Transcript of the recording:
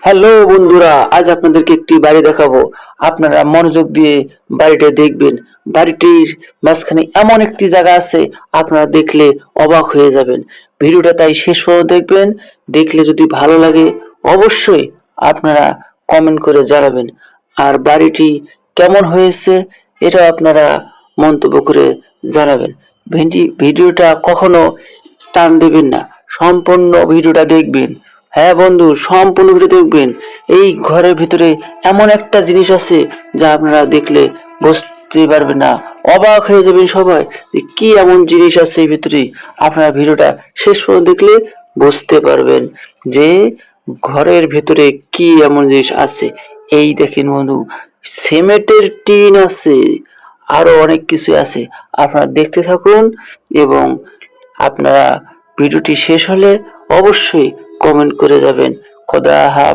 Hello বন্ধুরা, আজ আপনাদেরকে একটি বাড়ি দেখাবো। আপনারা মনোযোগ দিয়ে বাড়িটা দেখবেন। বাড়িটির মাঝখানে এমন একটি জায়গা আছে, আপনারা দেখলে অবাক হয়ে যাবেন। ভিডিওটা তাই শেষ পর্যন্ত দেখবেন। দেখলে যদি ভালো লাগে অবশ্যই আপনারা কমেন্ট করে জানাবেন। আর বাড়িটি কেমন হয়েছে এটা আপনারা মন্তব্য করে জানাবেন। ভিডিওটা কখনো টান দেবেন না, সম্পূর্ণ ভিডিওটা দেখবেন। হ্যাঁ বন্ধু, সম্পূর্ণ ভিডিও দেখবেন। এই ঘরের ভিতরে এমন একটা জিনিস আছে যা আপনারা দেখলে বুঝতে পারবেন না, অবাক হয়ে যাবেন সবাই যে কি এমন জিনিস আছে এই ভিতরে। আপনারা ভিডিওটা শেষ পর্যন্ত দেখলে বুঝতে পারবেন যে ঘরের ভিতরে কি এমন জিনিস আছে। এই দেখেন বন্ধু, সিমেন্টের টিন আছে, আরো অনেক কিছু আছে। আপনারা দেখতে থাকুন এবং আপনারা ভিডিওটি শেষ হলে অবশ্যই কমেন্ট করে যাবেন। খোদা হাফেজ।